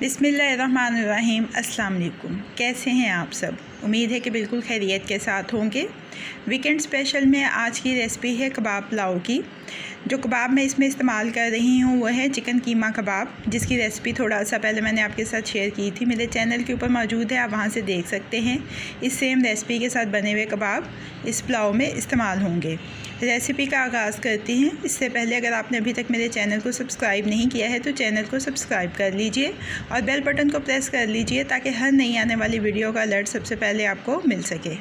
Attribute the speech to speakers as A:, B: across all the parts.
A: बिस्मिल्लाहिर्रहमानिर्रहीम। अस्सलाम वालेकुम। कैसे हैं आप सब? उम्मीद है कि बिल्कुल खैरियत के साथ होंगे। वीकेंड स्पेशल में आज की रेसिपी है कबाब पुलाव की। जो कबाब मैं इसमें इस्तेमाल कर रही हूँ वो है चिकन कीमा कबाब, जिसकी रेसिपी थोड़ा सा पहले मैंने आपके साथ शेयर की थी। मेरे चैनल के ऊपर मौजूद है, आप वहाँ से देख सकते हैं। इस सेम रेसिपी के साथ बने हुए कबाब इस पुलाव में इस्तेमाल होंगे। रेसिपी का आगाज़ करती हैं। इससे पहले अगर आपने अभी तक मेरे चैनल को सब्सक्राइब नहीं किया है तो चैनल को सब्सक्राइब कर लीजिए और बेल बटन को प्रेस कर लीजिए ताकि हर नई आने वाली वीडियो का अलर्ट सबसे पहले आपको मिल सके।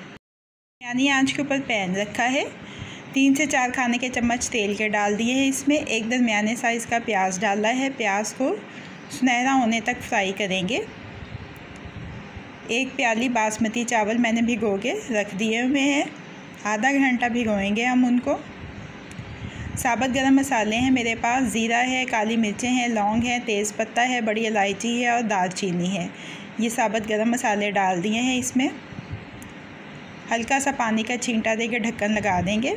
A: यानी आंच के ऊपर पैन रखा है, 3 से 4 खाने के चम्मच तेल के डाल दिए हैं। इसमें एक दरमियाने साइज़ का प्याज डाला है। प्याज को सुनहरा होने तक फ्राई करेंगे। 1 प्याली बासमती चावल मैंने भिगो के रख दिए हुए हैं, आधा घंटा भिगोएंगे हम उनको। साबुत गरम मसाले हैं मेरे पास, ज़ीरा है, काली मिर्चें हैं, लौंग है, तेज़पत्ता है, बड़ी इलायची है और दालचीनी है। ये साबुत गरम मसाले डाल दिए हैं। इसमें हल्का सा पानी का छींटा देके ढक्कन लगा देंगे।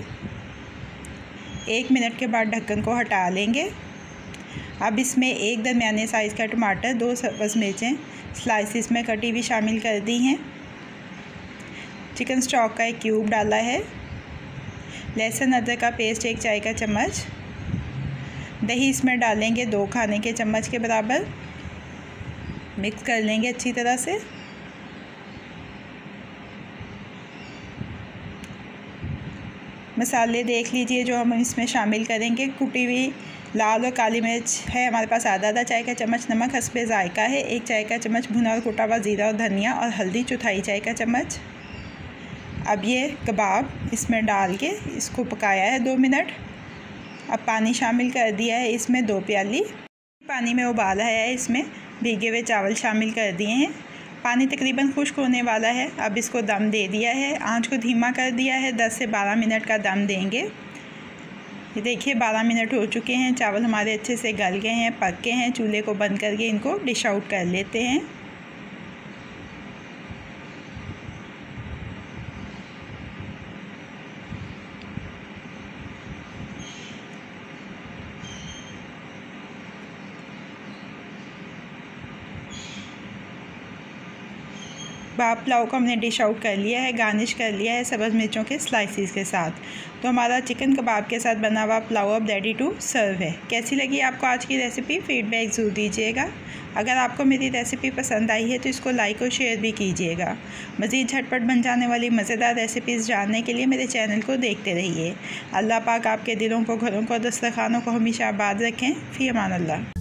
A: 1 मिनट के बाद ढक्कन को हटा लेंगे। अब इसमें एक दरमियाने साइज़ का टमाटर, 2 सब्ज़ मिर्चें स्लाइसिस में कटी हुई शामिल कर दी हैं। चिकन स्टॉक का 1 क्यूब डाला है। लहसुन अदरक का पेस्ट 1 चाय का चम्मच। दही इसमें डालेंगे 2 खाने के चम्मच के बराबर। मिक्स कर लेंगे अच्छी तरह से। मसाले देख लीजिए जो हम इसमें शामिल करेंगे। कुटी हुई लाल और काली मिर्च है हमारे पास, आधा चाय का चम्मच। नमक हस्बे जायका है, 1 चाय का चम्मच भुना और कुटा हुआ ज़ीरा और धनिया और हल्दी 1/4 चाय का चम्मच। अब ये कबाब इसमें डाल के इसको पकाया है 2 मिनट। अब पानी शामिल कर दिया है इसमें 2 प्याली। पानी में उबाल आया है, इसमें भीगे हुए चावल शामिल कर दिए हैं। पानी तकरीबन खुश्क होने वाला है। अब इसको दम दे दिया है, आंच को धीमा कर दिया है। 10 से 12 मिनट का दम देंगे। ये देखिए 12 मिनट हो चुके हैं, चावल हमारे अच्छे से गल गए हैं, पक गए हैं। चूल्हे को बंद करके इनको डिश आउट कर लेते हैं। कबाब पुलाव को हमने डिश आउट कर लिया है, गार्निश कर लिया है सब्ज़ मिर्चों के स्लाइसिस के साथ। तो हमारा चिकन कबाब के साथ बना हुआ पुलाव अब रेडी टू सर्व है। कैसी लगी आपको आज की रेसिपी? फीडबैक ज़रूर दीजिएगा। अगर आपको मेरी रेसिपी पसंद आई है तो इसको लाइक और शेयर भी कीजिएगा। मज़ीद झटपट बन जाने वाली मज़ेदार रेसिपीज़ जानने के लिए मेरे चैनल को देखते रहिए। अल्लाह पाक आपके दिलों को, घरों को, दस्तरखानों को हमेशा आबाद रखें। फ़ी अमान अल्लाह।